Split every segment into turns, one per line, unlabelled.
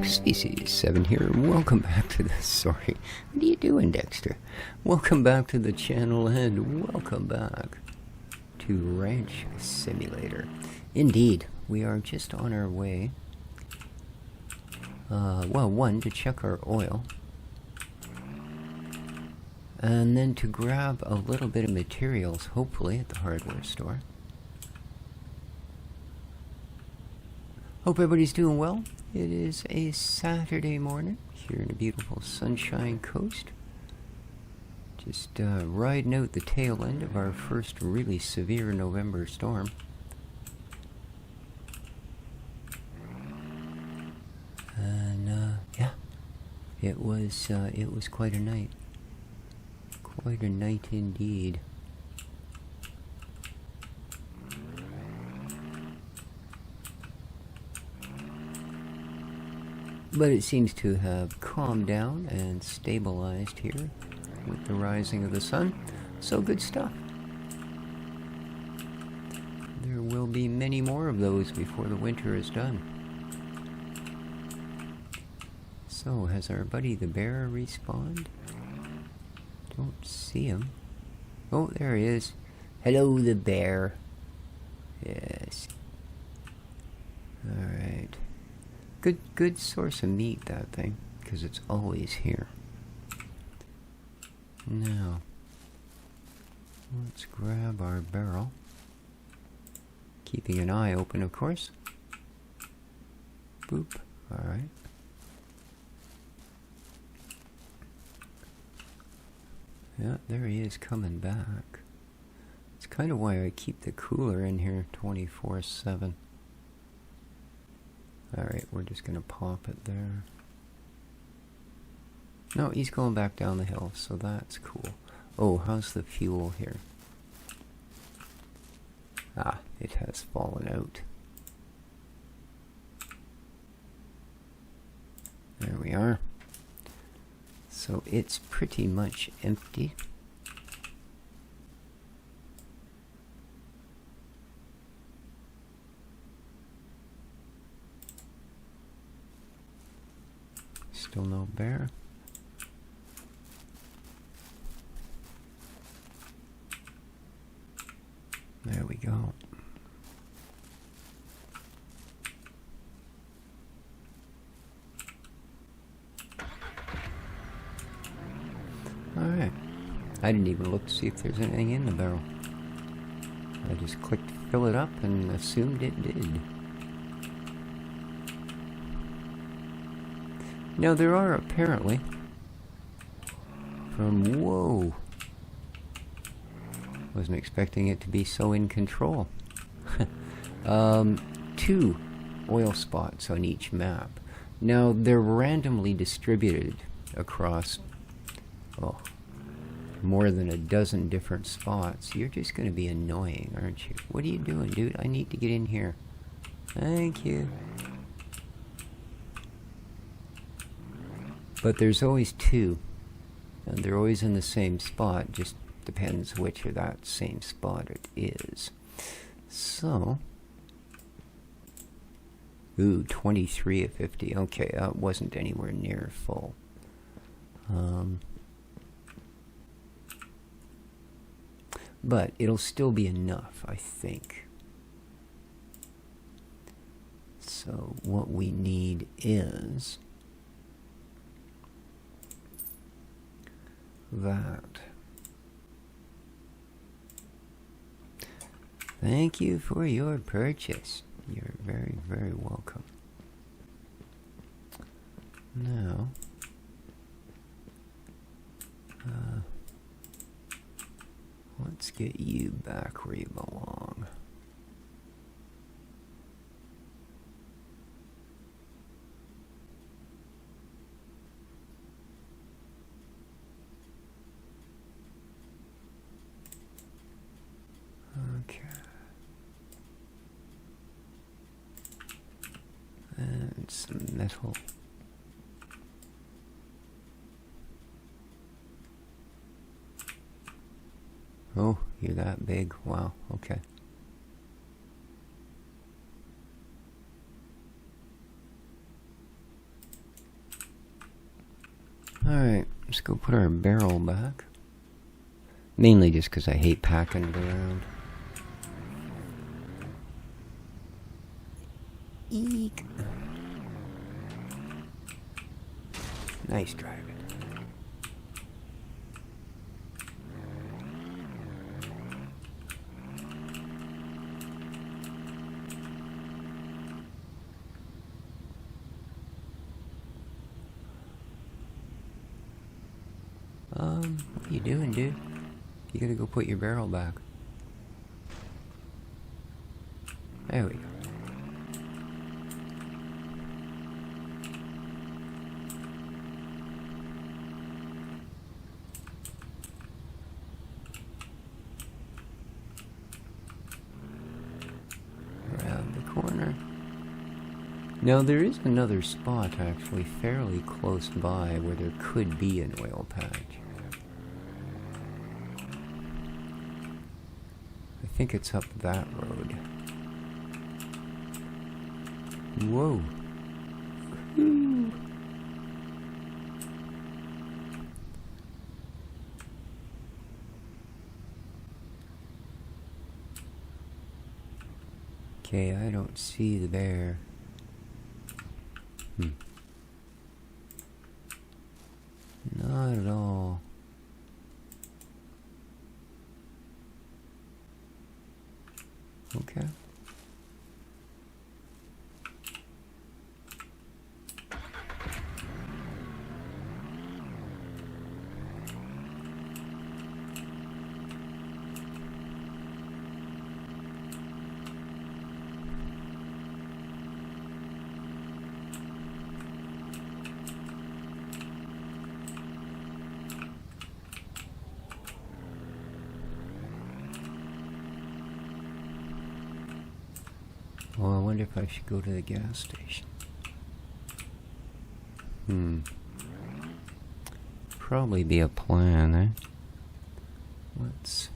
Species7 here. Welcome back to the... Sorry. What are you doing, Dexter? Welcome back to the channel and welcome back to Ranch Simulator. Indeed, we are just on our way. Well, one, to check our oil. And then to grab a little bit of materials, hopefully, at the hardware store. Hope everybody's doing well. It is a Saturday morning here in the beautiful Sunshine Coast. Just riding out the tail end of our first really severe November storm. And yeah, it was quite a night. Quite a night indeed. But it seems to have calmed down and stabilized here with the rising of the sun. So good stuff. There will be many more of those before the winter is done. So, has our buddy the bear respawned? Don't see him. Oh, there he is. Hello, the bear. Yes. Alright. Good source of meat, that thing, because it's always here. Now, let's grab our barrel. Keeping an eye open, of course. Boop. Alright. Yeah, there he is coming back. It's kind of why I keep the cooler in here 24/7. Alright, we're just going to pop it there. No, he's going back down the hill, so that's cool. Oh, how's the fuel here? Ah, it has fallen out. There we are. So it's pretty much empty. Still no bear. There we go. Alright. I didn't even look to see if there's anything in the barrel. I just clicked fill it up and assumed it did. Now there are apparently whoa, wasn't expecting it to be so in control. 2 oil spots on each map. Now they're randomly distributed across more than a dozen different spots. You're just going to be annoying, aren't you? What are you doing, dude? I need to get in here. Thank you. But there's always 2, and they're always in the same spot, just depends which of that same spot it is. So, ooh, 23 of 50, okay, that wasn't anywhere near full. But it'll still be enough, I think. So what we need is that. Thank you for your purchase. You're very, very welcome. Now, let's get you back where you belong. Okay. And some metal. Oh, you're that big. Wow, okay. Alright, let's go put our barrel back. Mainly just because I hate packing it around. Eek. Nice driving. What you doing, dude? You gotta go put your barrel back. There we go. Around the corner. Now there is another spot actually fairly close by where there could be an oil patch. I think it's up that road. Whoa. Woo. Okay, I don't see the bear. Not at all. Okay. Well, I wonder if I should go to the gas station. Probably be a plan, eh? Let's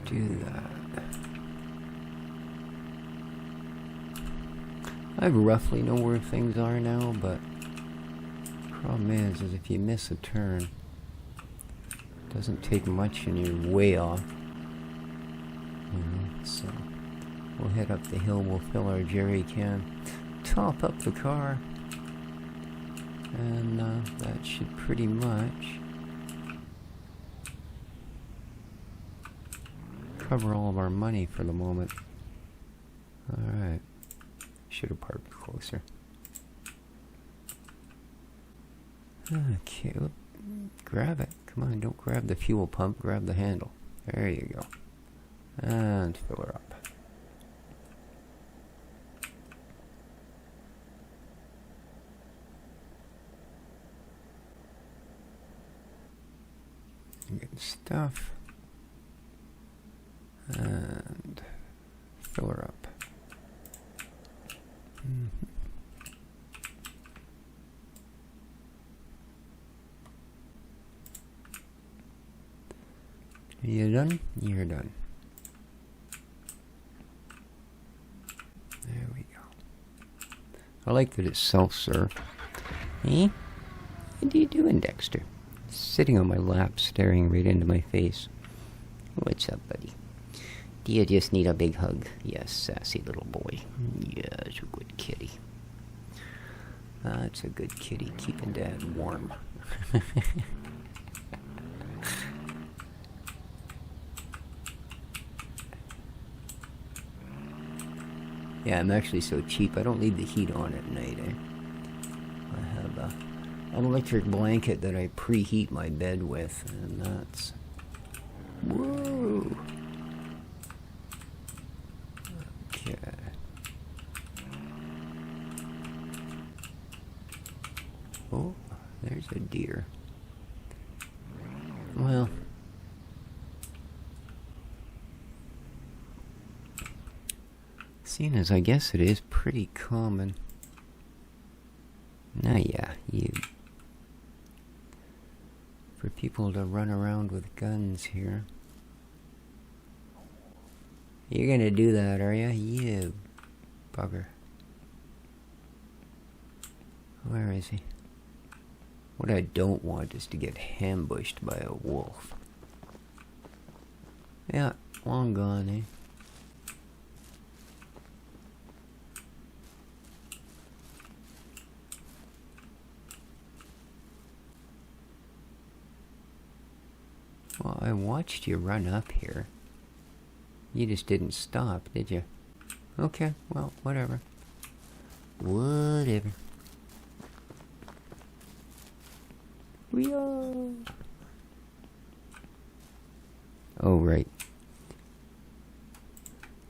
do that. I roughly know where things are now, but problem is if you miss a turn, doesn't take much and you're way off. So we'll head up the hill, we'll fill our jerry can, top up the car, and that should pretty much cover all of our money for the moment. Alright. Should have parked closer. Okay, grab it. Come on, don't grab the fuel pump, grab the handle. There you go. And fill her up. Good stuff. And fill her up. You done? You're done. There we go. I like that it's self-serve. Eh? What are you doing, Dexter? Sitting on my lap, staring right into my face. What's up, buddy? Do you just need a big hug? Yes, sassy little boy. Yes, a good kitty. That's a good kitty, keeping Dad warm. Yeah, I'm actually so cheap, I don't leave the heat on at night, eh? I have an electric blanket that I preheat my bed with, and that's... Whoa! Okay. Oh, there's a deer. Well... Seeing as I guess it is pretty common. Now, yeah, for people to run around with guns here. You're gonna do that, are ya? You bugger. Where is he? What I don't want is to get ambushed by a wolf. Yeah, long gone, eh? Well, I watched you run up here. You just didn't stop, did you? Okay, well, whatever. Whatever. We are. Oh, right.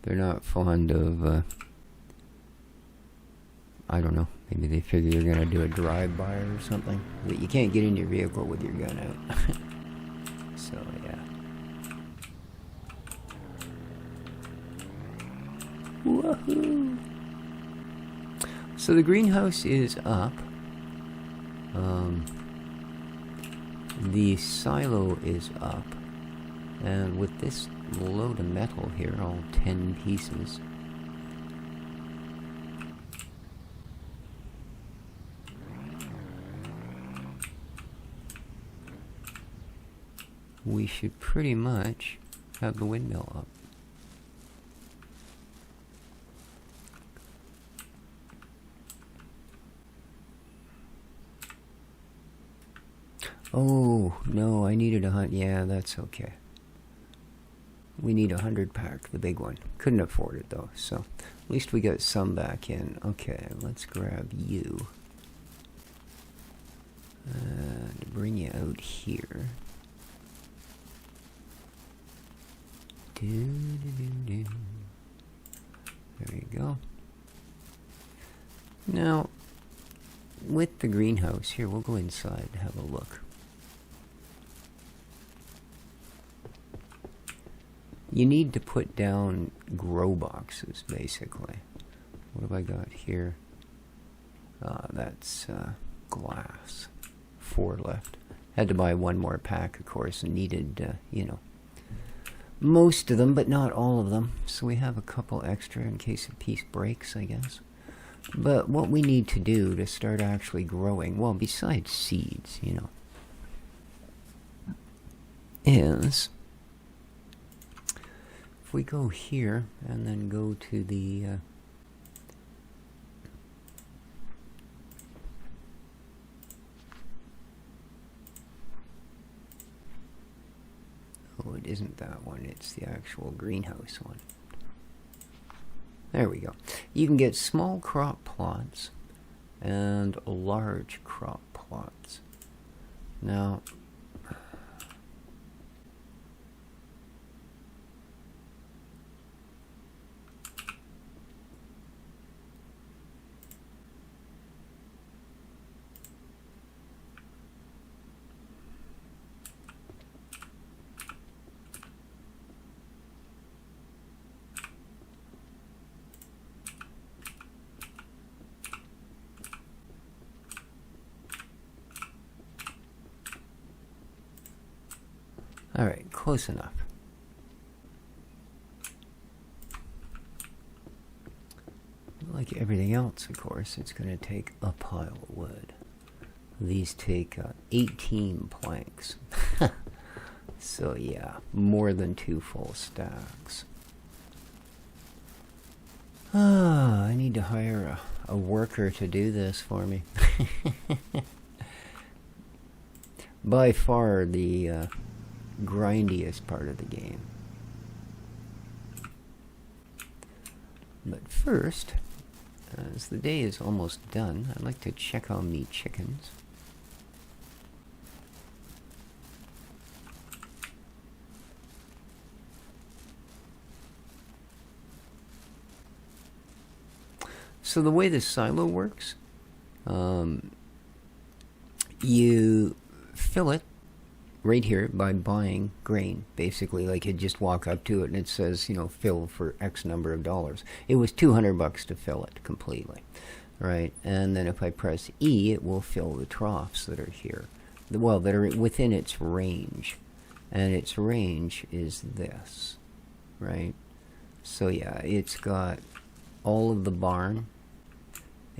They're not fond of, I don't know. Maybe they figure you're gonna do a drive-by or something. But you can't get in your vehicle with your gun out. So, yeah. Woohoo! So the greenhouse is up. The silo is up. And with this load of metal here, all 10 pieces, we should pretty much have the windmill up. Oh, no, I needed yeah, that's okay. We need 100 pack, the big one. Couldn't afford it, though, so at least we got some back in. Okay, let's grab you. And bring you out here. There you go. Now, with the greenhouse, here, we'll go inside and have a look. You need to put down grow boxes, basically. What have I got here? That's glass. 4 left. Had to buy 1 more pack, of course, and needed, you know, most of them, but not all of them. So we have a couple extra in case a piece breaks, I guess. But what we need to do to start actually growing, well, besides seeds, you know, is if we go here and then go to the oh, it isn't that one, it's the actual greenhouse one. There we go. You can get small crop plots and large crop plots. Now, all right, close enough. Like everything else, of course, it's going to take a pile of wood. These take 18 planks. So yeah, more than 2 full stacks. I need to hire a worker to do this for me. By far the grindiest part of the game. But first, as the day is almost done, I'd like to check on me chickens. So the way this silo works, you fill it right here by buying grain. Basically, like you just walk up to it and it says, you know, fill for X number of dollars. It was $200 to fill it completely, right? And then if I press E, it will fill the troughs that are here, well, that are within its range, and its range is this, right? So yeah, it's got all of the barn.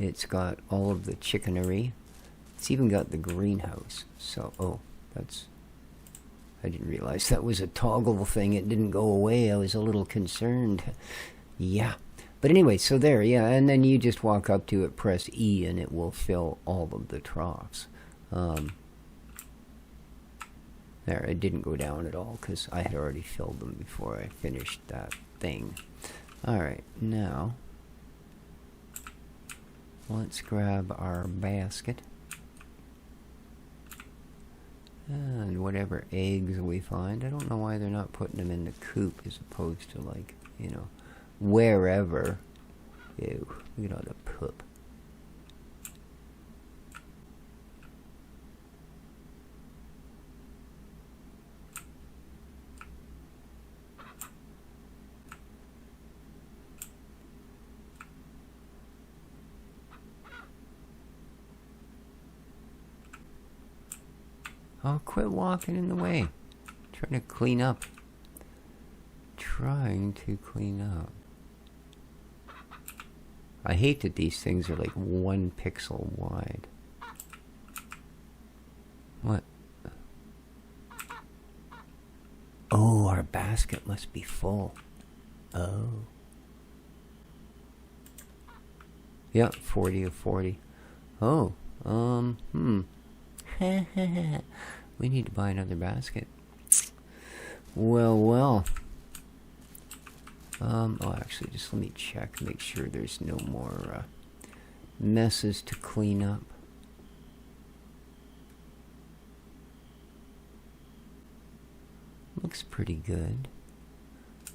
It's got all of the chickenery. It's even got the greenhouse. So, oh, that's... I didn't realize that was a toggle thing. It didn't go away. I was a little concerned. Yeah. But anyway, so there, yeah. And then you just walk up to it, press E, and it will fill all of the troughs. There, it didn't go down at all because I had already filled them before I finished that thing. Alright, now let's grab our basket. And whatever eggs we find. I don't know why they're not putting them in the coop as opposed to, like, you know, wherever. Ew, look at all the poop. Oh, quit walking in the way. Trying to clean up. Trying to clean up. I hate that these things are like 1 pixel wide. What? Oh, our basket must be full. Oh. Yeah, 40 of 40. Oh, we need to buy another basket. Well, well. Oh, actually, just let me check, make sure there's no more messes to clean up. Looks pretty good.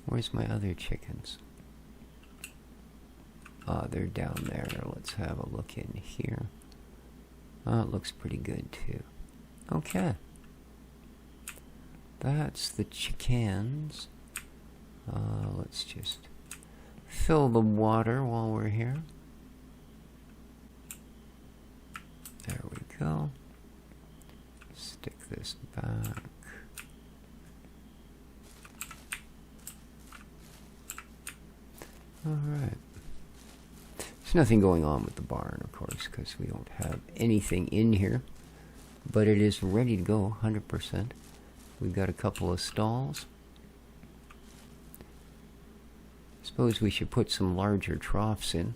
Where's my other chickens? Ah, they're down there. Let's have a look in here. Oh, it looks pretty good too. Okay. That's the chickens. Let's just fill the water while we're here. There we go. Stick this back. Alright. There's nothing going on with the barn, of course, because we don't have anything in here. But it is ready to go, 100%. We've got a couple of stalls. Suppose we should put some larger troughs in.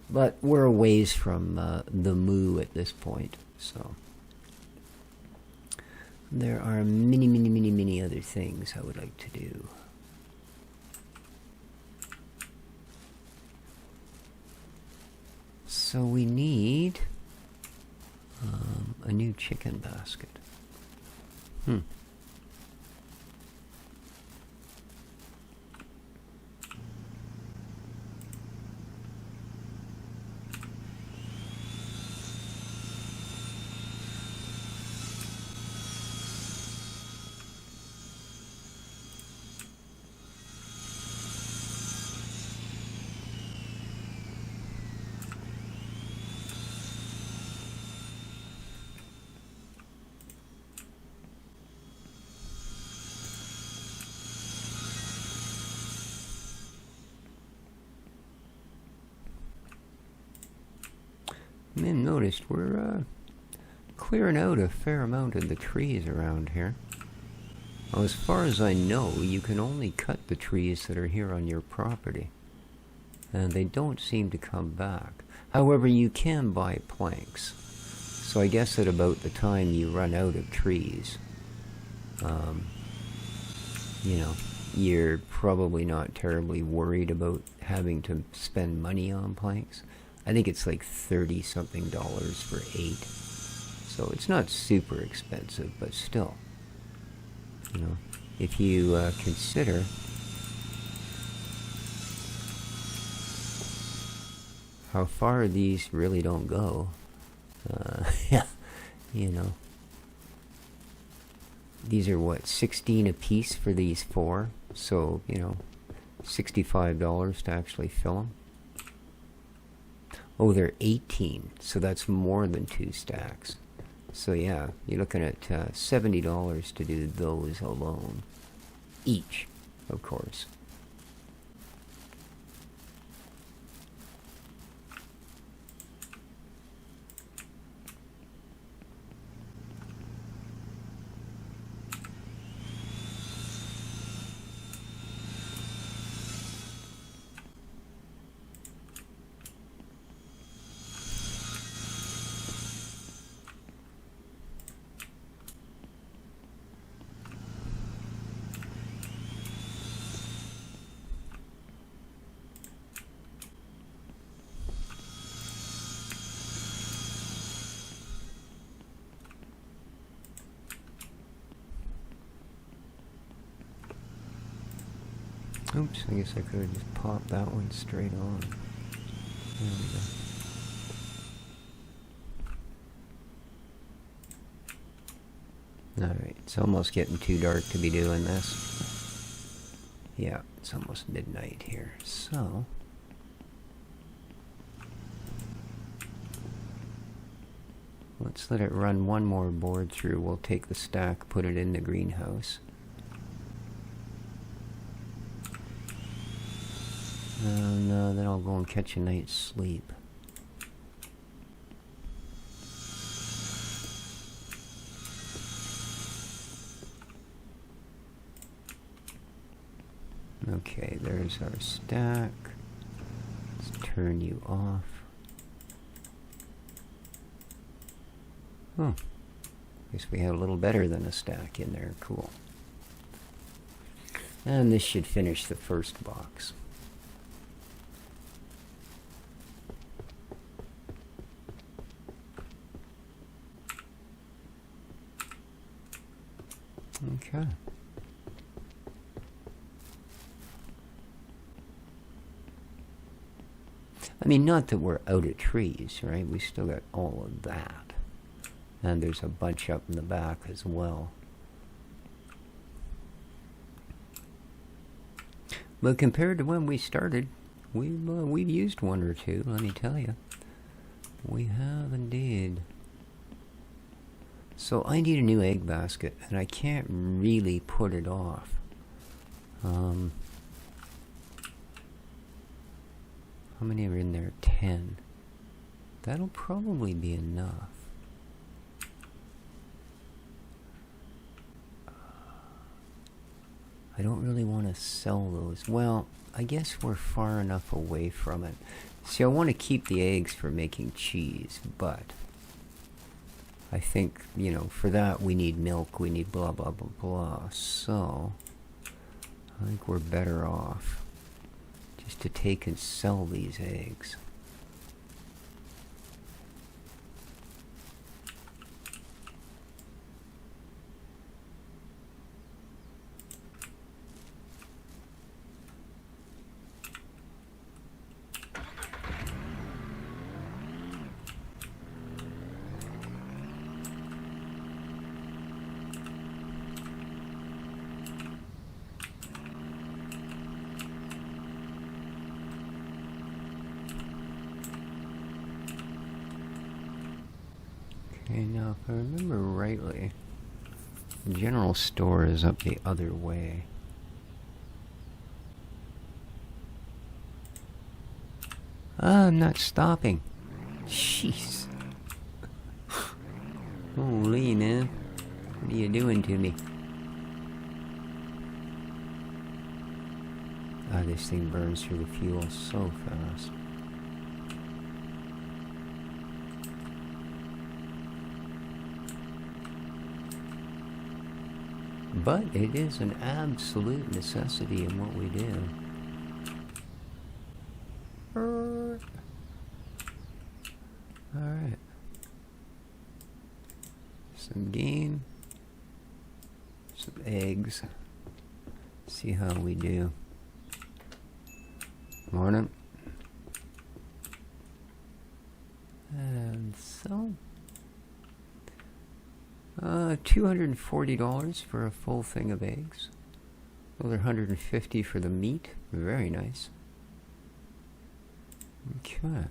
But we're a ways from the moo at this point, so... There are many other things I would like to do. So we need a new chicken basket. And noticed we're clearing out a fair amount of the trees around here. Well, as far as I know, you can only cut the trees that are here on your property, and they don't seem to come back. However, you can buy planks, so I guess at about the time you run out of trees, you know, you're probably not terribly worried about having to spend money on planks. I think it's like $30-something for 8. So it's not super expensive, but still. You know, if you consider how far these really don't go, yeah, you know. These are what, 16 a piece for these 4? So, you know, $65 to actually fill them. Oh, they're 18, so that's more than 2 stacks. So yeah, you're looking at $70 to do those alone. Each, of course. Oops, I guess I could have just popped that one straight on. There we go. Alright, it's almost getting too dark to be doing this. Yeah, it's almost midnight here, so... let's let it run one more board through. We'll take the stack, put it in the greenhouse. And then I'll go and catch a night's sleep. Okay, there's our stack. Let's turn you off. Oh, guess we have a little better than a stack in there. Cool. And this should finish the first box. Okay. I mean, not that we're out of trees, right? We still got all of that. And there's a bunch up in the back as well. But compared to when we started, we've used one or two, let me tell you. We have indeed. So I need a new egg basket, and I can't really put it off. How many are in there? 10. That'll probably be enough. I don't really want to sell those. Well, I guess we're far enough away from it. See, I want to keep the eggs for making cheese, but I think, you know, for that we need milk, we need blah, blah, blah, blah. So, I think we're better off just to take and sell these eggs. Okay, now if I remember rightly, the general store is up the other way. Ah, I'm not stopping. Jeez. Holy man. What are you doing to me? Ah, this thing burns through the fuel so fast. But it is an absolute necessity in what we do. Alright. Some game. Some eggs. See how we do. Morning. And so... $240 for a full thing of eggs. Another $150 for the meat. Very nice. Okay.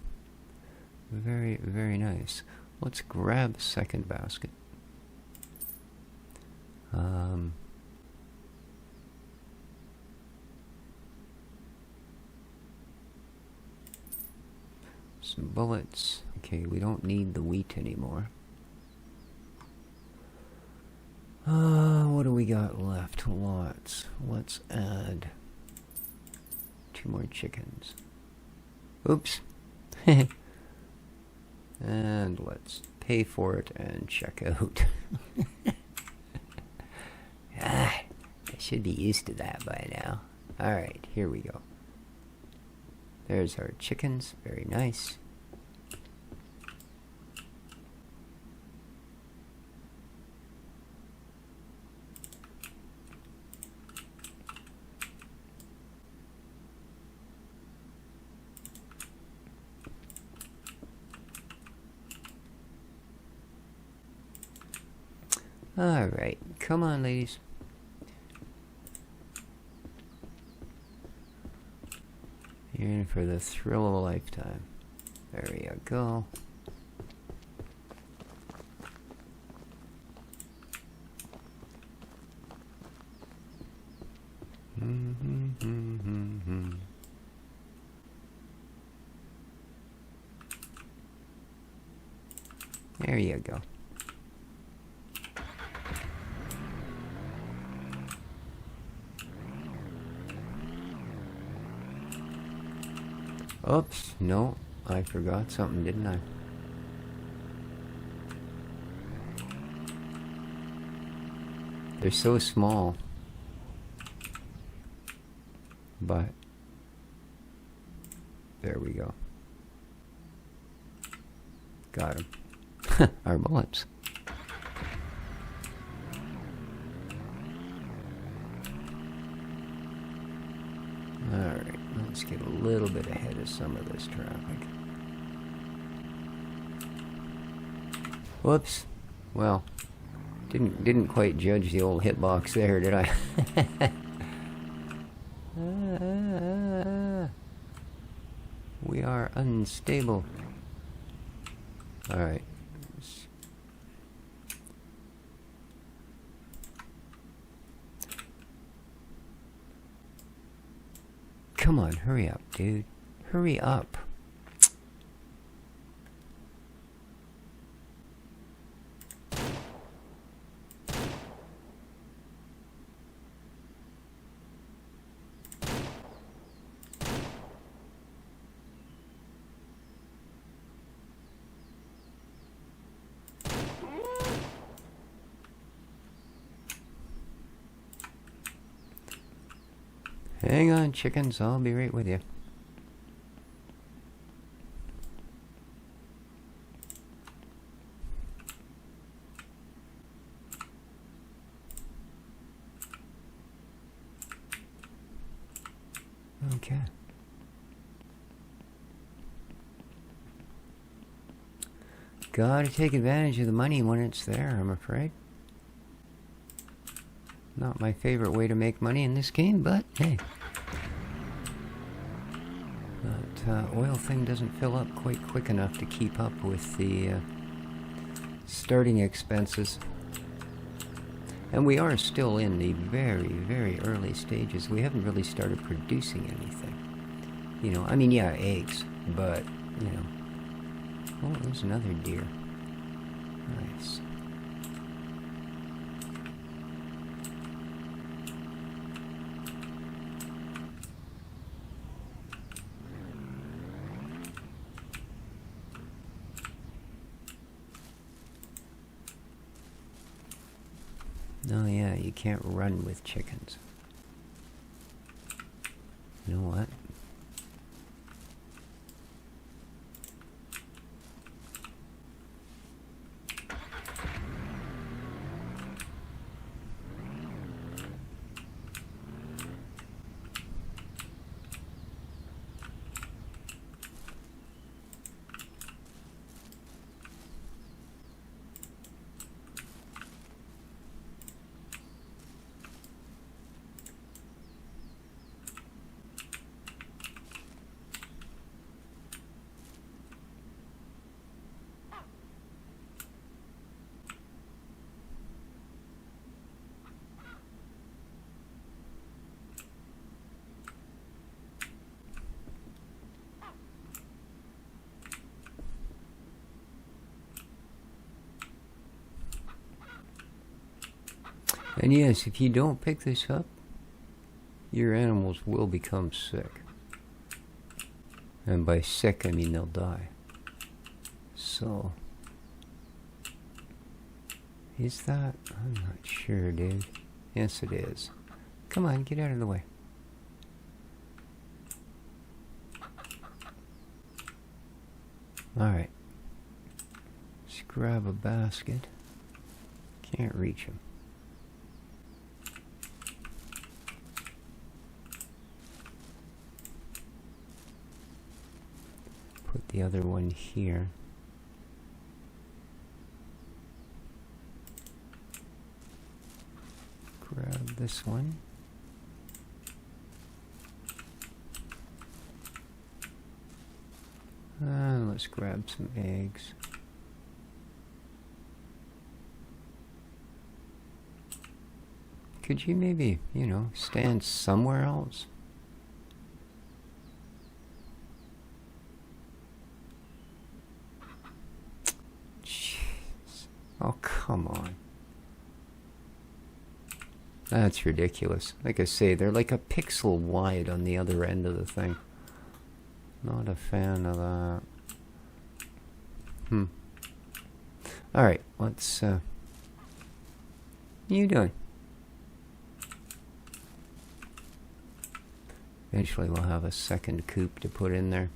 Very, very nice. Let's grab a second basket. Some bullets. Okay, we don't need the wheat anymore. What do we got left? Lots. Let's add 2 more chickens. Oops. And let's pay for it and check out. I should be used to that by now. Alright, here we go. There's our chickens. Very nice. Alright, come on, ladies. You're in for the thrill of a lifetime. There you go. There you go. Oops, no, I forgot something, didn't I? They're so small. But there we go. Got him. Our bullets. Alright, let's get a little bit ahead of some of this traffic. Whoops. Well, didn't quite judge the old hitbox there, did I? We are unstable. Alright. Come on, hurry up, dude. Hurry up. Hang on, chickens. I'll be right with you. Okay. Gotta take advantage of the money when it's there, I'm afraid. Not my favorite way to make money in this game, but hey. That oil thing doesn't fill up quite quick enough to keep up with the starting expenses. And we are still in the very, very early stages. We haven't really started producing anything. You know, I mean, yeah, eggs, but, you know. Oh, there's another deer. Nice. Oh yeah, you can't run with chickens. You know what? And yes, if you don't pick this up, your animals will become sick. And by sick, I mean they'll die. So, is that? I'm not sure, dude. Yes, it is. Come on, get out of the way. Alright. Let's grab a basket. Can't reach him. Put the other one here. grab this one. Let's grab some eggs. Could you maybe, you know, stand somewhere else? Jeez. Oh, come on. That's ridiculous. Like I say, they're like a pixel wide on the other end of the thing. Not a fan of that. Alright, let's, what are you doing? Eventually we'll have a second coop to put in there.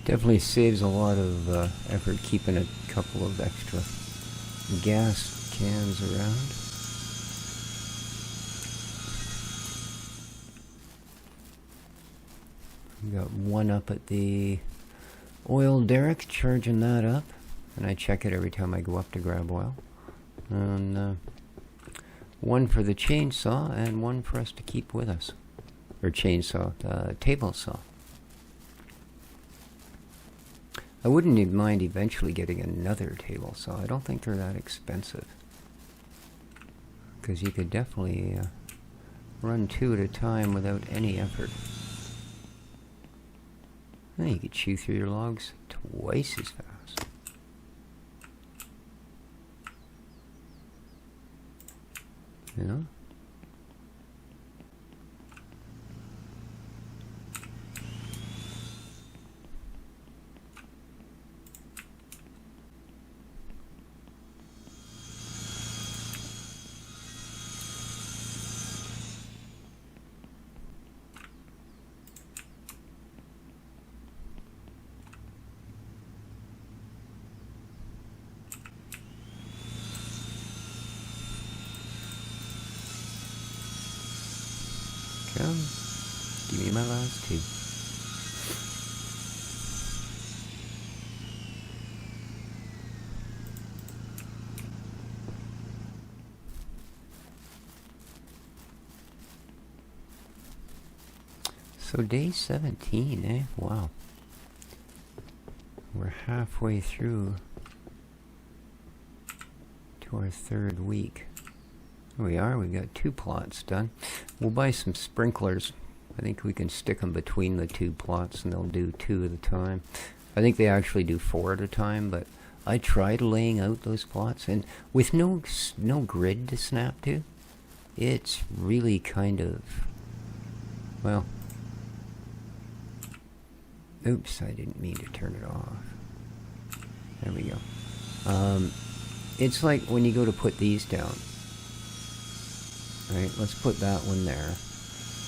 Definitely saves a lot of effort keeping a couple of extra gas cans around. We got one up at the oil derrick, charging that up, and I check it every time I go up to grab oil. And one for the chainsaw and one for us to keep with us. Or chainsaw, table saw. I wouldn't even mind eventually getting another table saw. I don't think they're that expensive. Because you could definitely run two at a time without any effort. And you could chew through your logs twice as fast. You know? Come, give me my last two. So day 17, eh? Wow. We're halfway through to our third week. Here we are, we've got 2 plots done. We'll buy some sprinklers. I think we can stick them between the 2 plots and they'll do 2 at a time. I think they actually do 4 at a time, but I tried laying out those plots, and with no grid to snap to, it's really kind of, well, oops, I didn't mean to turn it off. There we go. It's like when you go to put these down. Right, let's put that one there.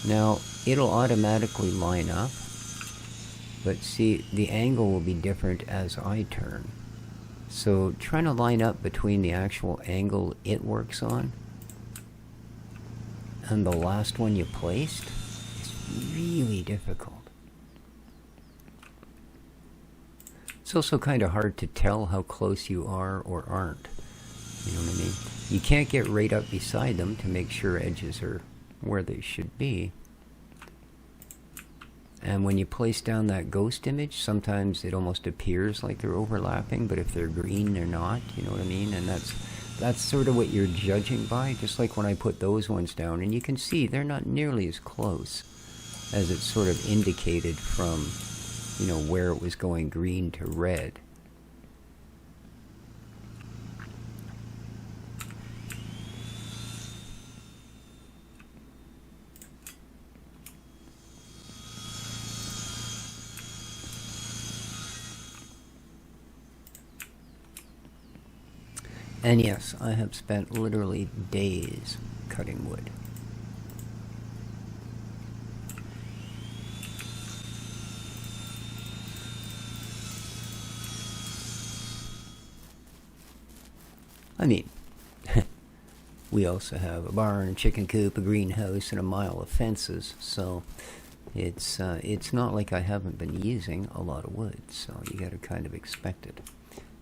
Now, it'll automatically line up, but see, the angle will be different as I turn. So, trying to line up between the actual angle it works on and the last one you placed is really difficult. It's also kind of hard to tell how close you are or aren't. You know what I mean? You can't get right up beside them to make sure edges are where they should be. And when you place down that ghost image, sometimes it almost appears like they're overlapping, but if they're green, they're not. You know what I mean? And that's sort of what you're judging by, just like when I put those ones down. And you can see they're not nearly as close as it's sort of indicated from, you know, where it was going green to red. And yes, I have spent literally days cutting wood. I mean, we also have a barn, a chicken coop, a greenhouse, and a mile of fences, so it's not like I haven't been using a lot of wood, so you gotta kind of expect it.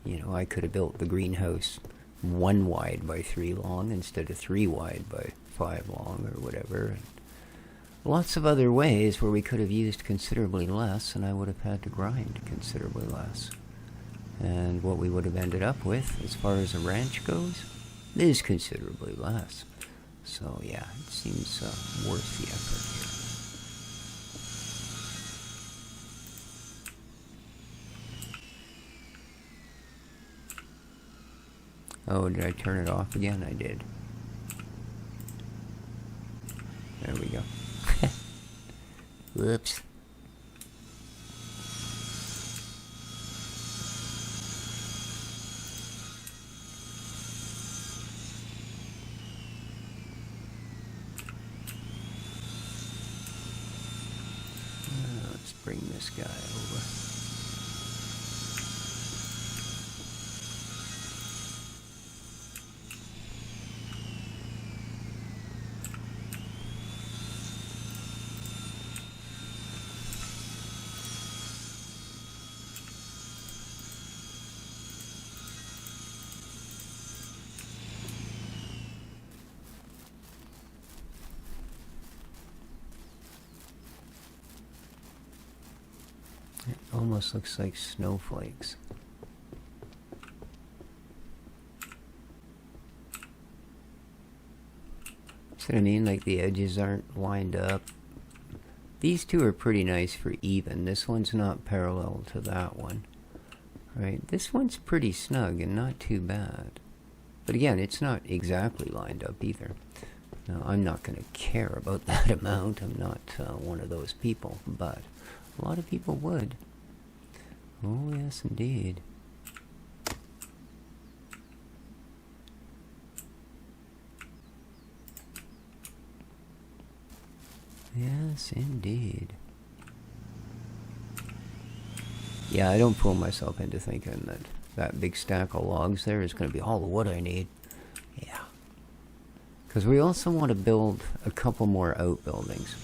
You know, I could have built the greenhouse 1 wide by 3 long instead of 3 wide by 5 long or whatever. And lots of other ways where we could have used considerably less, and I would have had to grind considerably less. And what we would have ended up with, as far as a ranch goes, is considerably less. So yeah, it seems worth the effort here. Oh, did I turn it off again? I did. There we go. Whoops. Let's bring this guy over. It almost looks like snowflakes. See what I mean? Like the edges aren't lined up. These two are pretty nice for even. This one's not parallel to that one. Right? This one's pretty snug and not too bad. But again, it's not exactly lined up either. Now, I'm not going to care about that amount. I'm not one of those people, but a lot of people would. Oh, yes, indeed. Yes, indeed. Yeah, I don't fool myself into thinking that that big stack of logs there is going to be all the wood I need. Yeah. Because we also want to build a couple more outbuildings.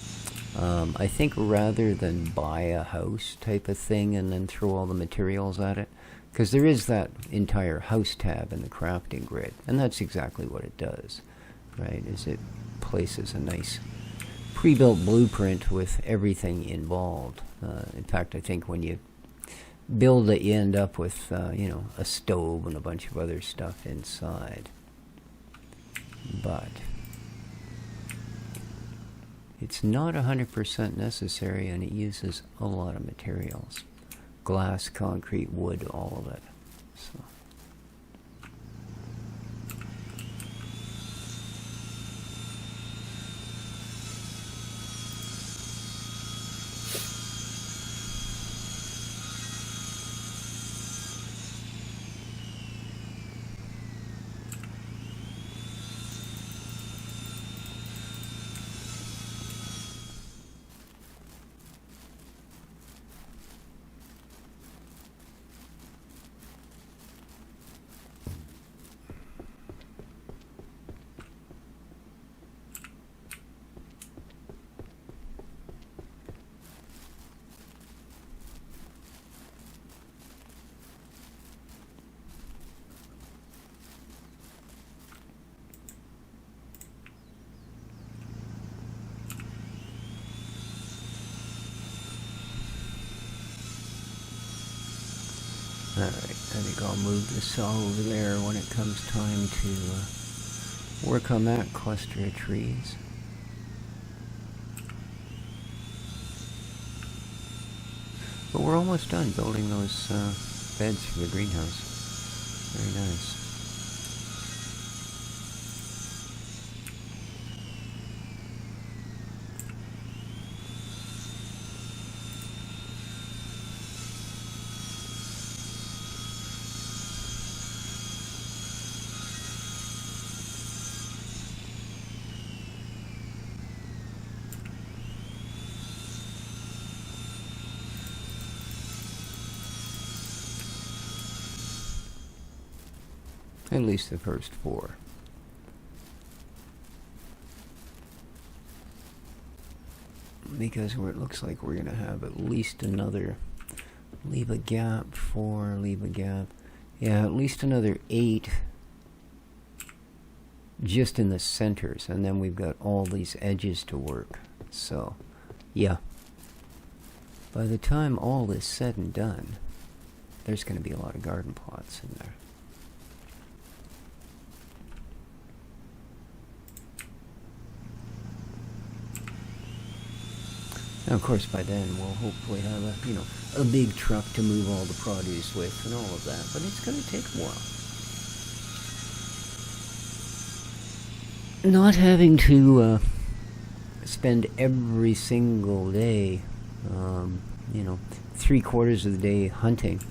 I think rather than buy a house type of thing and then throw all the materials at it, because there is that entire house tab in the crafting grid, and that's exactly what it does, right? Is it places a nice pre-built blueprint with everything involved. In fact, I think when you build it, you end up with, you know, a stove and a bunch of other stuff inside. But it's not 100% necessary, and it uses a lot of materials. Glass, concrete, wood, all of it. So. Alright, I think I'll move this saw over there when it comes time to work on that cluster of trees. But we're almost done building those beds for the greenhouse. Very nice. At least the first 4. Because it looks like we're going to have at least another, leave a gap, 4, leave a gap. Yeah, at least another 8 just in the centers. And then we've got all these edges to work. So, yeah. By the time all is said and done, there's going to be a lot of garden plots in there. Now, of course, by then we'll hopefully have a big truck to move all the produce with and all of that, but it's going to take a while. Not having to spend every single day, 3/4 of the day hunting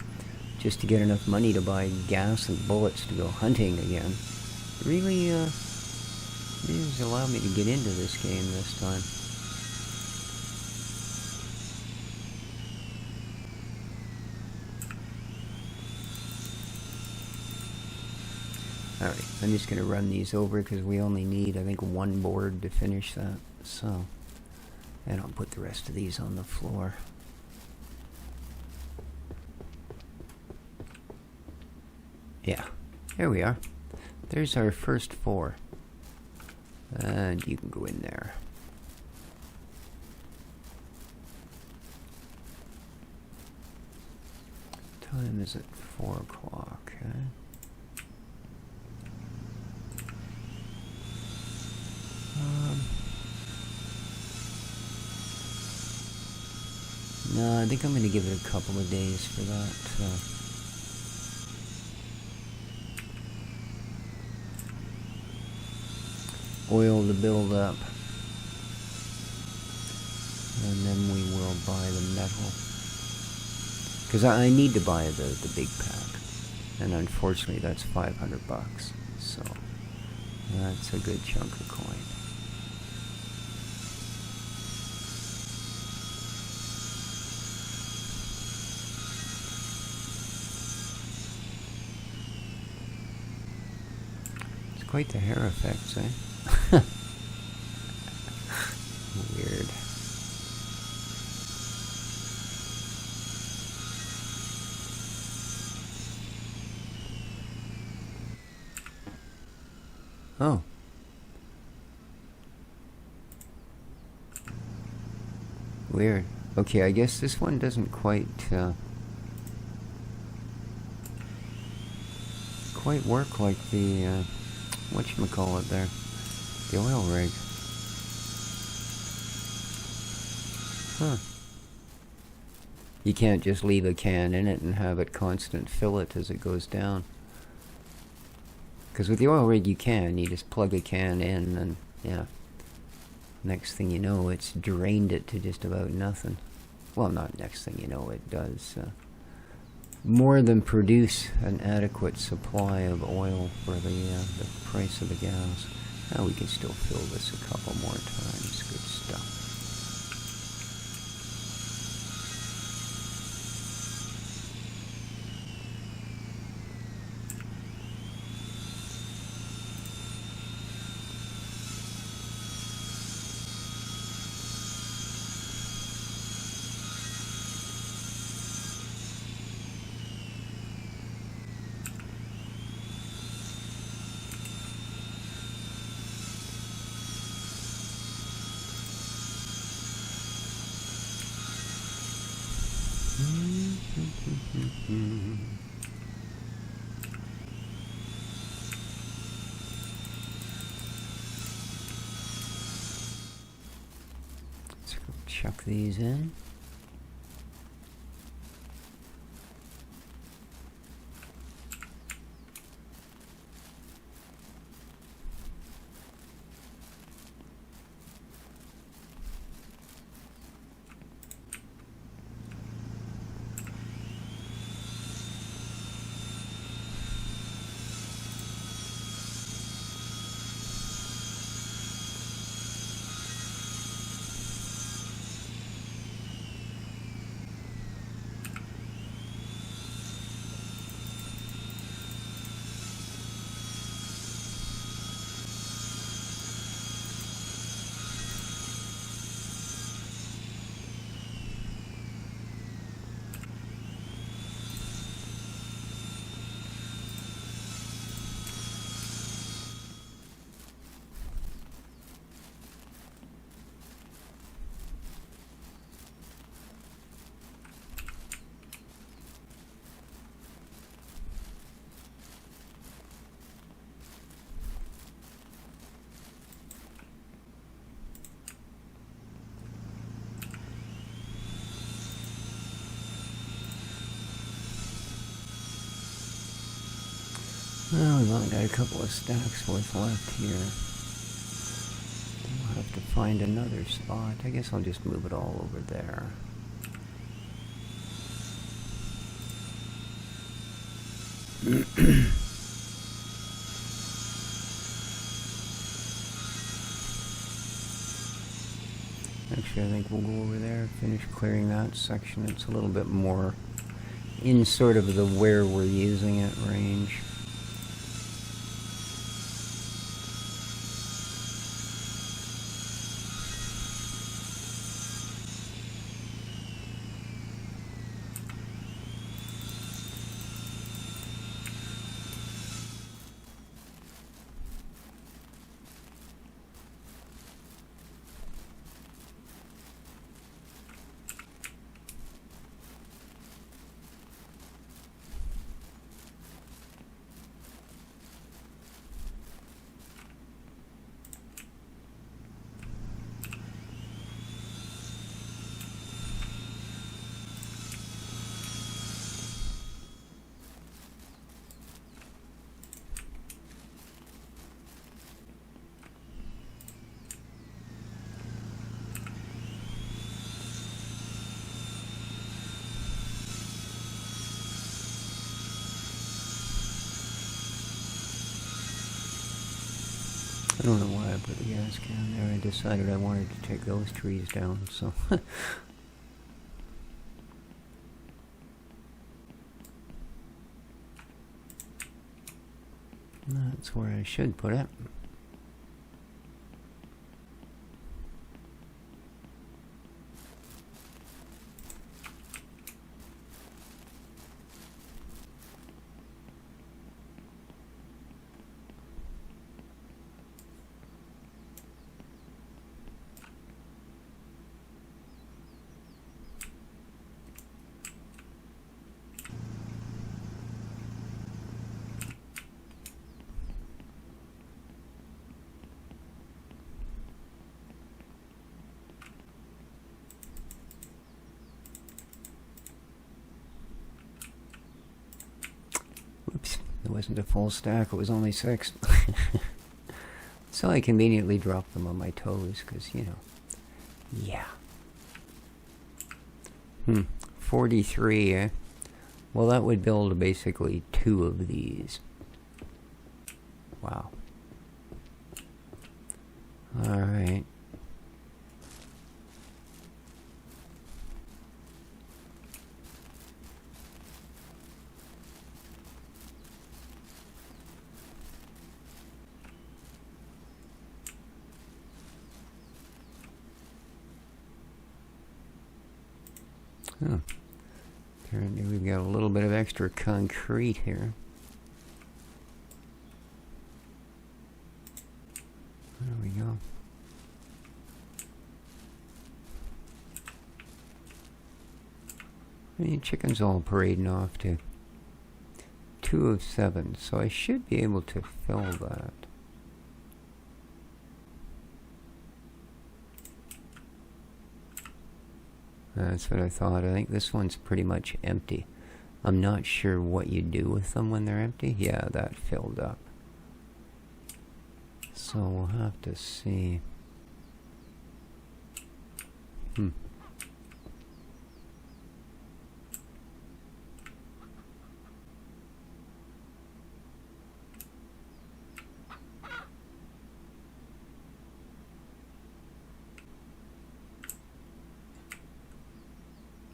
just to get enough money to buy gas and bullets to go hunting again really has allowed me to get into this game this time. Alright, I'm just going to run these over because we only need, I think, 1 board to finish that. So, and I'll put the rest of these on the floor. Yeah, there we are. There's our first 4. And you can go in there. Time is at 4 o'clock, okay? No, I think I'm going to give it a couple of days for that. Oil to build up. And then we will buy the metal. Because I need to buy the big pack. And unfortunately that's $500. So that's a good chunk of coin. It's quite the hair effects, eh? Weird. Oh. Weird. Okay, I guess this one doesn't quite work like the whatchamacallit there. The oil rig. Huh. You can't just leave a can in it and have it constant fill it as it goes down. Because with the oil rig you can. You just plug a can in and, yeah. Next thing you know, it's drained it to just about nothing. Well, not next thing you know, it does more than produce an adequate supply of oil for the price of the gas. Now we can still fill this a couple more times. Good stuff. chuck these in. Well, we've only got a couple of stacks worth left here. We'll have to find another spot. I guess I'll just move it all over there. Actually, I think we'll go over there, finish clearing that section. It's a little bit more in sort of the where we're using it range. I don't know why I put the gas can there. I decided I wanted to take those trees down, so... That's where I should put it. Oops, it wasn't a full stack, it was only 6. So I conveniently dropped them on my toes, because, you know, yeah. 43, eh? Well, that would build basically 2 of these. Wow. Alright. Oh. Apparently we've got a little bit of extra concrete here. There we go. I mean, chicken's all parading off to 2 of 7, so I should be able to fill that. That's what I thought. I think this one's pretty much empty. I'm not sure what you do with them when they're empty. Yeah, that filled up. So we'll have to see.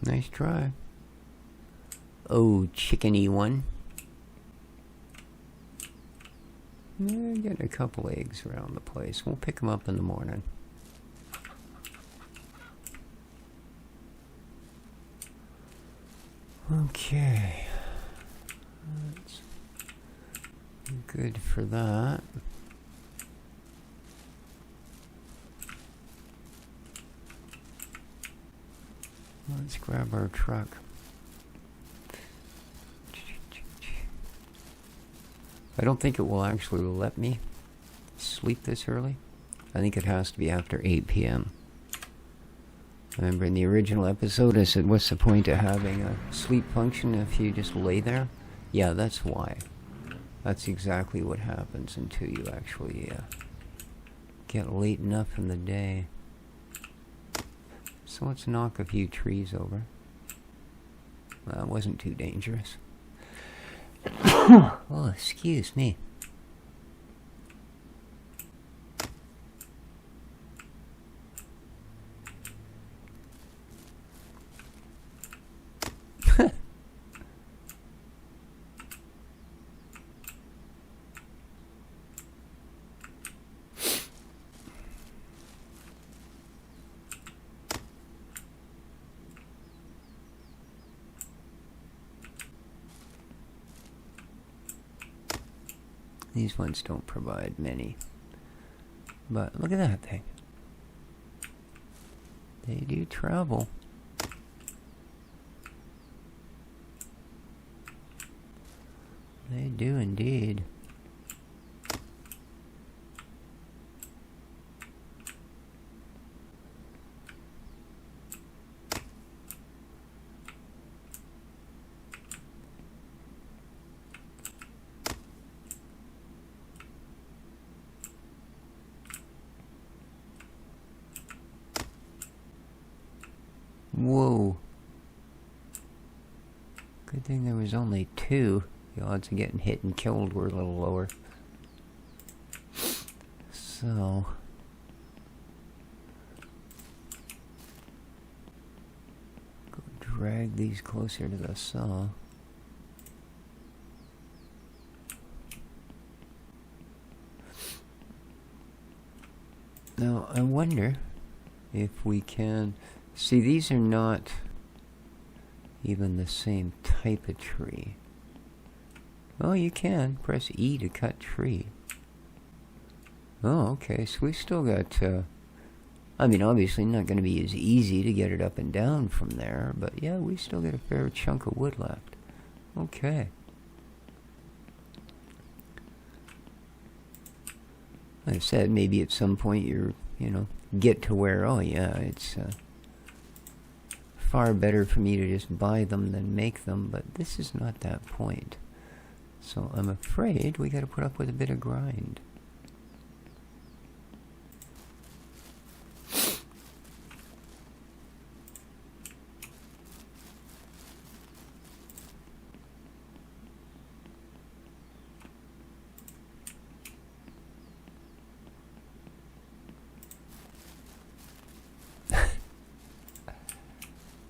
Nice try. Oh, chickeny one. Yeah, getting a couple eggs around the place. We'll pick them up in the morning. Okay. That's good for that. Let's grab our truck. I don't think it will actually let me sleep this early. I think it has to be after 8 p.m. Remember in the original episode I said, what's the point of having a sleep function if you just lay there? Yeah, that's why. That's exactly what happens until you actually get late enough in the day. So let's knock a few trees over. Well, that wasn't too dangerous. Oh, excuse me. These ones don't provide many. But look at that thing. They do travel. They do indeed. Whoa. Good thing there was only two. The odds of getting hit and killed were a little lower. So... go drag these closer to the saw. Now, I wonder if we can... See, these are not even the same type of tree. Oh, you can. Press E to cut tree. Oh, okay. So we still got... I mean, obviously not going to be as easy to get it up and down from there, but yeah, we still got a fair chunk of wood left. Okay. Like I said, maybe at some point you're, get to where, oh yeah, it's... far better for me to just buy them than make them, but this is not that point. So I'm afraid we got to put up with a bit of grind.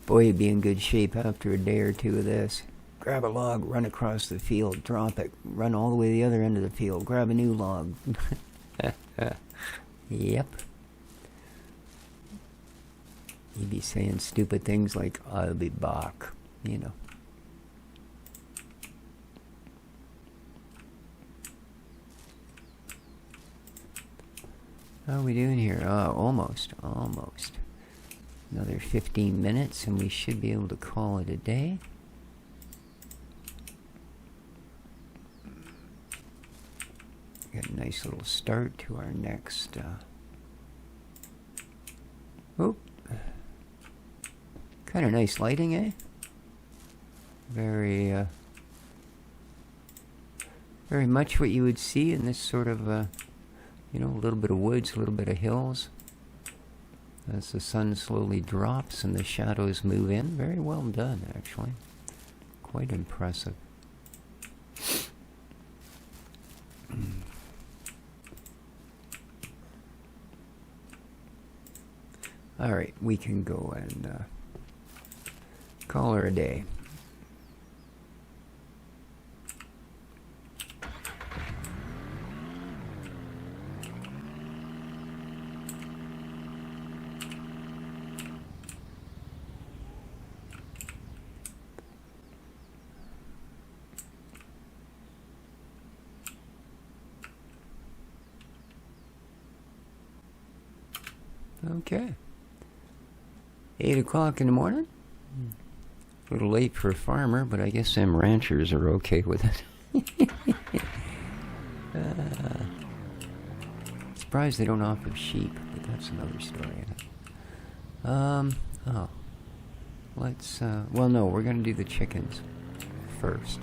Boy, you'd be in good shape after a day or two of this. Grab a log, run across the field, drop it, run all the way to the other end of the field, grab a new log. Yep. You'd be saying stupid things like, I'll be back, How are we doing here? Oh, almost. Another 15 minutes and we should be able to call it a day. Got a nice little start to our next Kind of nice lighting, eh? Very, very much what you would see in this sort of, you know, a little bit of woods, a little bit of hills. As the sun slowly drops and the shadows move in. Very well done, actually. Quite impressive. Alright, we can go and call her a day. Okay. 8 o'clock in the morning. A little late for a farmer, but I guess them ranchers are okay with it. Surprised they don't offer sheep, but that's another story. Oh. Let's, well, no, we're going to do the chickens first.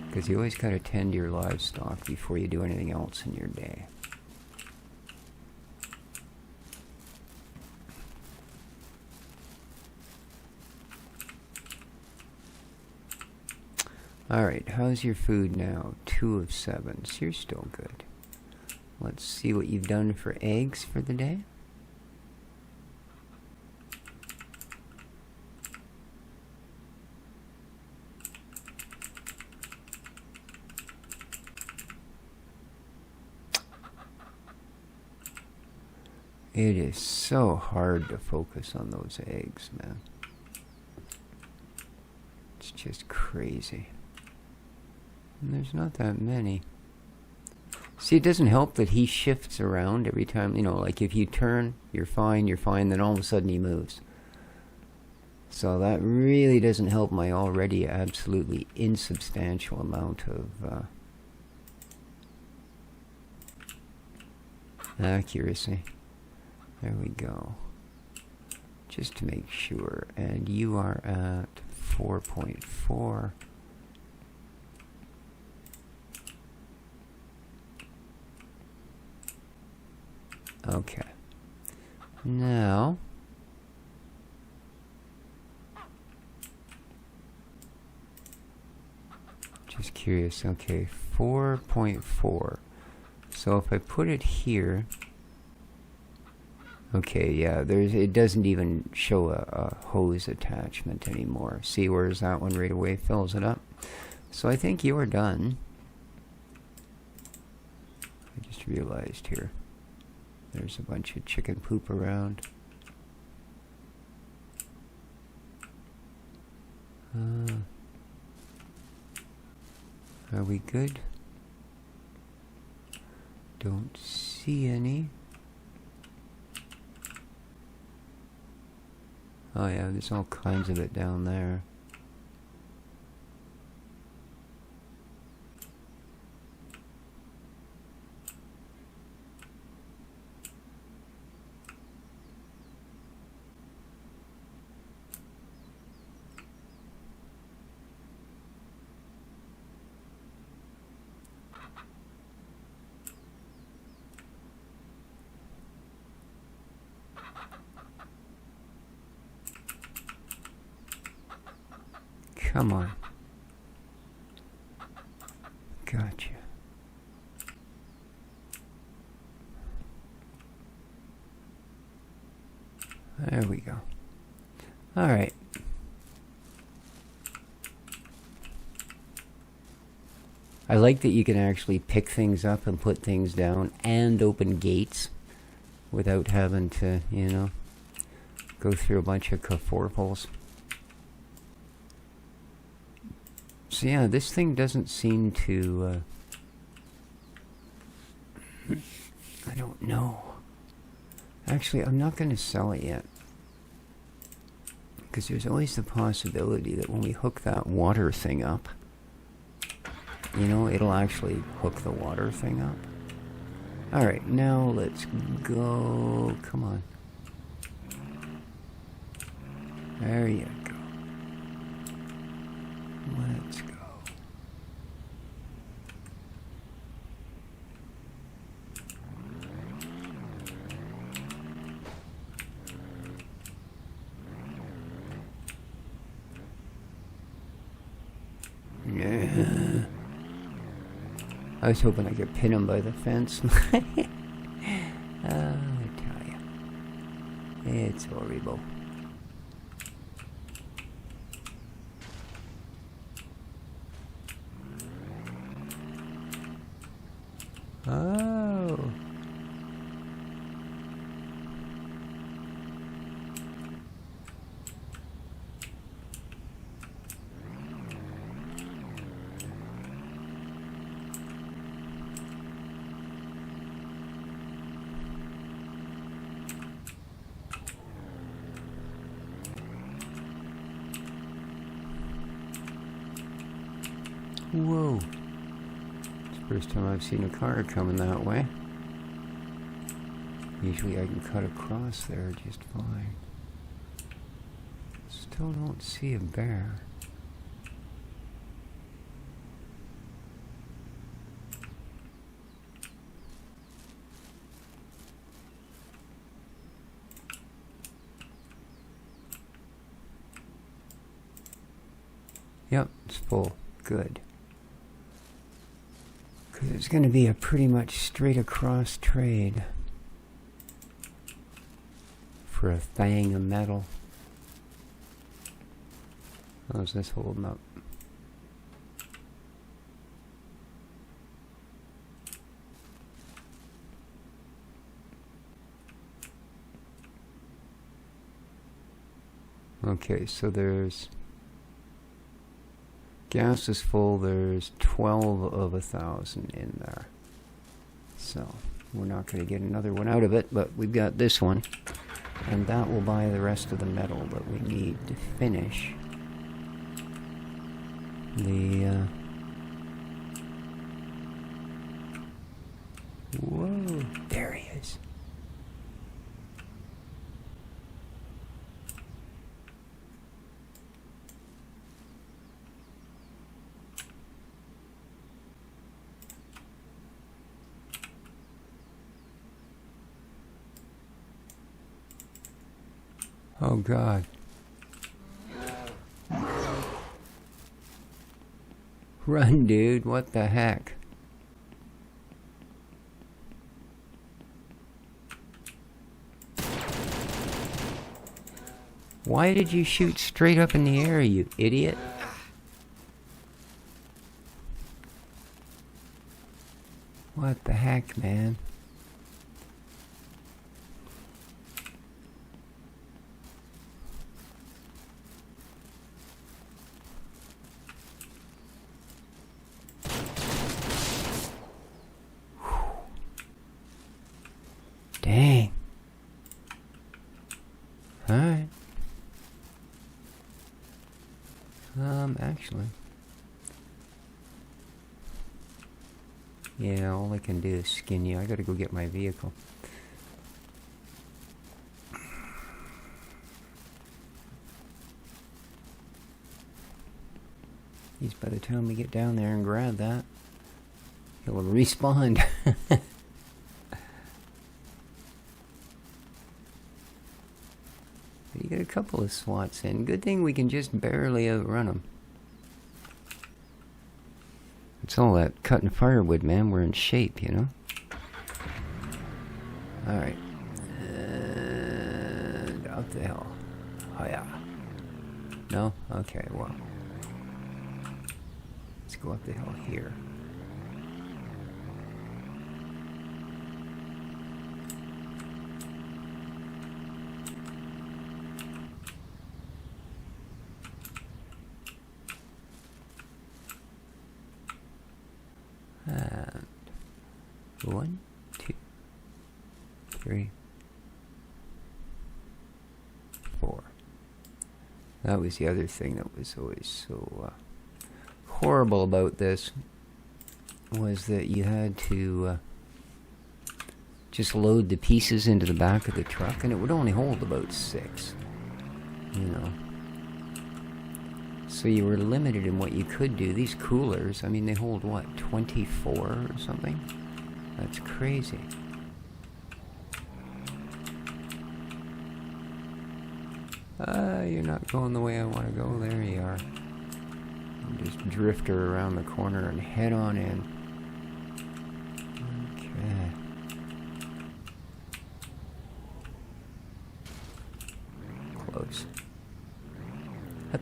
Because you always got to tend your livestock before you do anything else in your day. Alright, how's your food now? 2 of 7, so you're still good. Let's see what you've done for eggs for the day. It is so hard to focus on those eggs, man. It's just crazy. And there's not that many. See, it doesn't help that he shifts around every time, you know, like if you turn, you're fine, then all of a sudden he moves. So that really doesn't help my already absolutely insubstantial amount of accuracy. There we go. Just to make sure. And you are at 4.4. Okay. Now, just curious. Okay, 4.4. So if I put it here, okay, yeah, it doesn't even show a hose attachment anymore. See, whereas that one right away fills it up. So I think you're done. I just realized here. There's a bunch of chicken poop around. Are we good? Don't see any. Oh yeah, there's all kinds of it down there. Come on. Gotcha. There we go. All right. I like that you can actually pick things up and put things down and open gates without having to, you know, go through a bunch of kerfuffles. So yeah, this thing doesn't seem to, I don't know. Actually, I'm not going to sell it yet. Because there's always the possibility that when we hook that water thing up, you know, it'll actually hook the water thing up. Alright, now let's go. Come on. There you go. Let's go. Yeah. I was hoping I could pin him by the fence. I tell you. It's horrible. Oh. Whoa. It's the first time I've seen a car coming that way. Usually I can cut across there just fine. Still don't see a bear. Yep, it's full. Good. Because it's going to be a pretty much straight across trade for a thing of metal. How's this holding up? Okay, so there's... gas is full, there's 12 of 1,000 in there. So, we're not going to get another one out of it, but we've got this one. And that will buy the rest of the metal that we need to finish the... Whoa, there he is. Oh, God. Run, dude. What the heck? Why did you shoot straight up in the air, you idiot? What the heck, man? Dang. Alright. Actually. Yeah, all I can do is skin you. I gotta go get my vehicle. Geez, by the time we get down there and grab that, he'll respawn. You get a couple of swats in. Good thing we can just barely outrun them. It's all that cutting firewood, man. We're in shape, you know? Alright. And up the hill. Oh, yeah. No? Okay, well. Let's go up the hill here. And 1, 2, 3, 4. That was the other thing that was always so horrible about this, was that you had to just load the pieces into the back of the truck, and it would only hold about 6, you know. So you were limited in what you could do. These coolers, I mean, they hold what, 24 or something? That's crazy. You're not going the way I want to go. There you are. Just drift her around the corner and head on in. Okay. Close. Hup.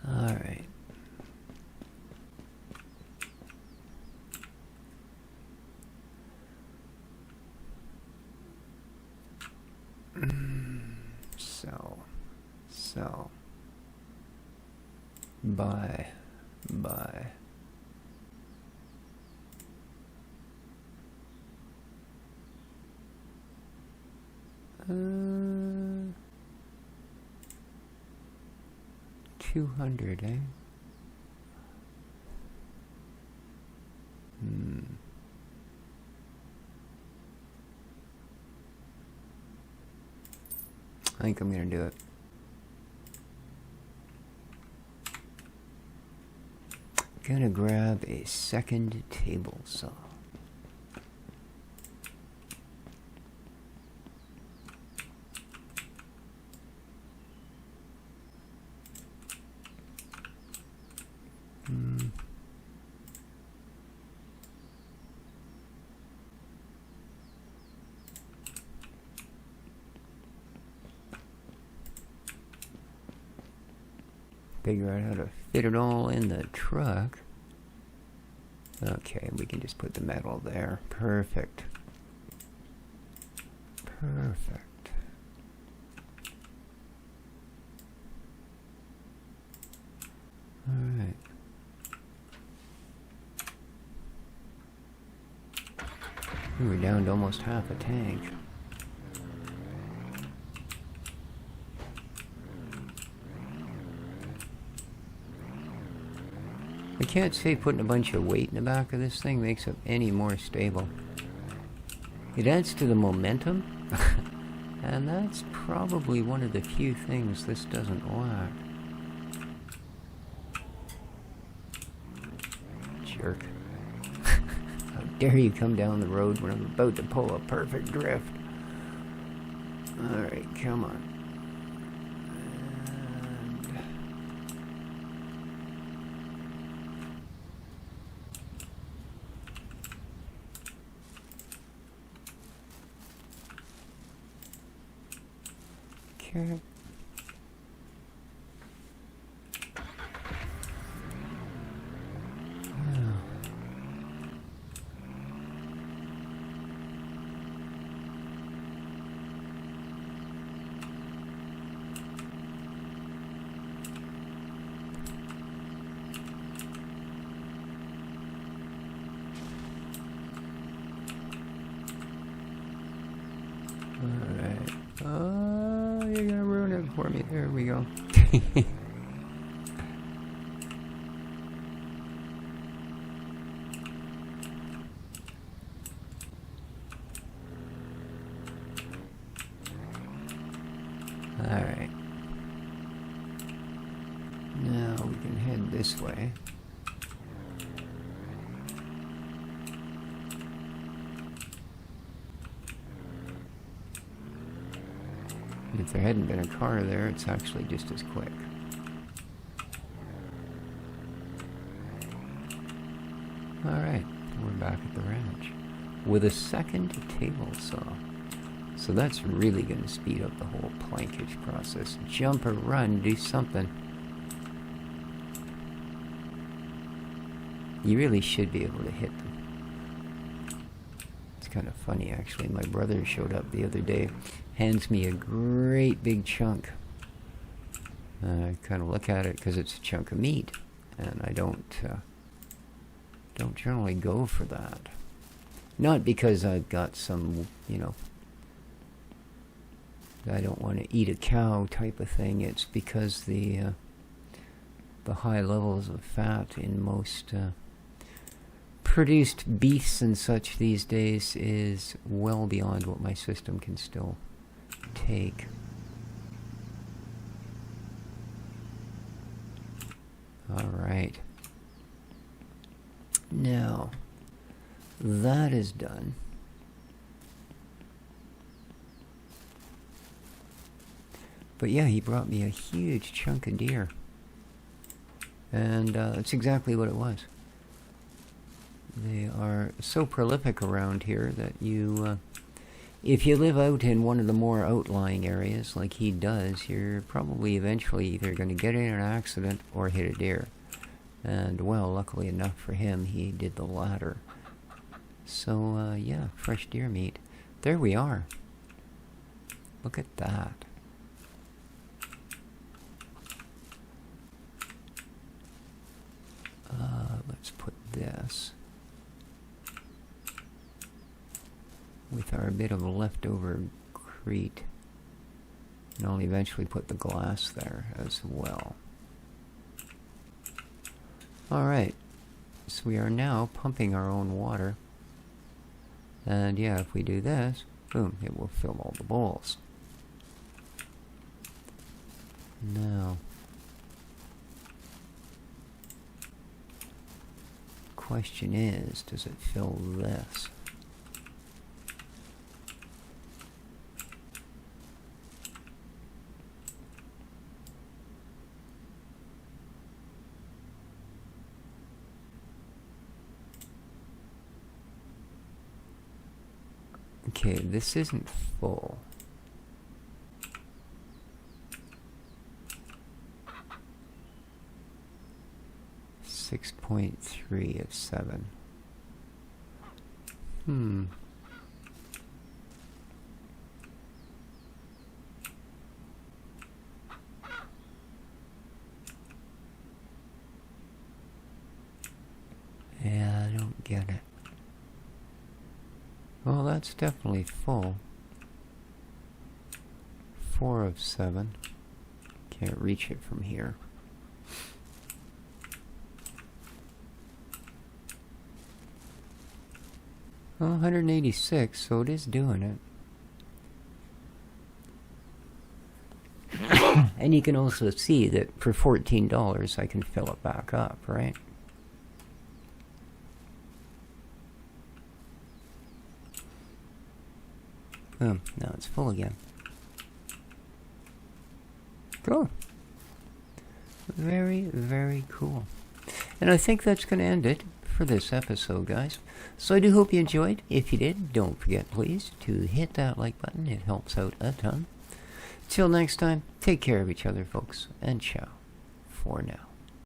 All right. So, buy. 200, eh? I think I'm gonna do it. Gonna grab a second table saw. Figure out how to fit it all in the truck. Okay, we can just put the metal there. Perfect. Perfect. Alright. We're down to almost half a tank. I can't say putting a bunch of weight in the back of this thing makes it any more stable. It adds to the momentum, and that's probably one of the few things this doesn't lack. Jerk. How dare you come down the road when I'm about to pull a perfect drift. Alright, come on. Okay. Alright. Oh, you're gonna ruin it for me. There we go. Alright. Now we can head this way. If there hadn't been a car there, it's actually just as quick. Alright, we're back at the ranch with a second table saw. So that's really going to speed up the whole plankage process. Jump or run, do something. You really should be able to hit them. It's kind of funny, actually. My brother showed up the other day, hands me a great big chunk. I kind of look at it because it's a chunk of meat, and I don't generally go for that. Not because I've got some, you know, I don't want to eat a cow type of thing. It's because the the high levels of fat in most produced beefs and such these days is well beyond what my system can still take. Alright. Now, that is done. But yeah, he brought me a huge chunk of deer. And it's exactly what it was. They are so prolific around here that you, if you live out in one of the more outlying areas like he does, you're probably eventually either going to get in an accident or hit a deer. And well, luckily enough for him, he did the latter. So yeah, fresh deer meat. There we are. Look at that. Let's put this with our bit of leftover crete, and I'll eventually put the glass there as well. Alright, so we are now pumping our own water, and yeah, if we do this, boom, it will fill all the bowls. Now, question is, does it fill this? Okay, this isn't full. .3 of 7. Yeah, I don't get it. Well, that's definitely full. 4 of 7. Can't reach it from here. Well, 186, so it is doing it. And you can also see that for $14 I can fill it back up, right? Boom, now it's full again. Cool. Very, very cool. And I think that's going to end it for this episode, guys. So I do hope you enjoyed. If you did, don't forget, please, to hit that like button. It helps out a ton. Till next time, take care of each other, folks, and ciao for now.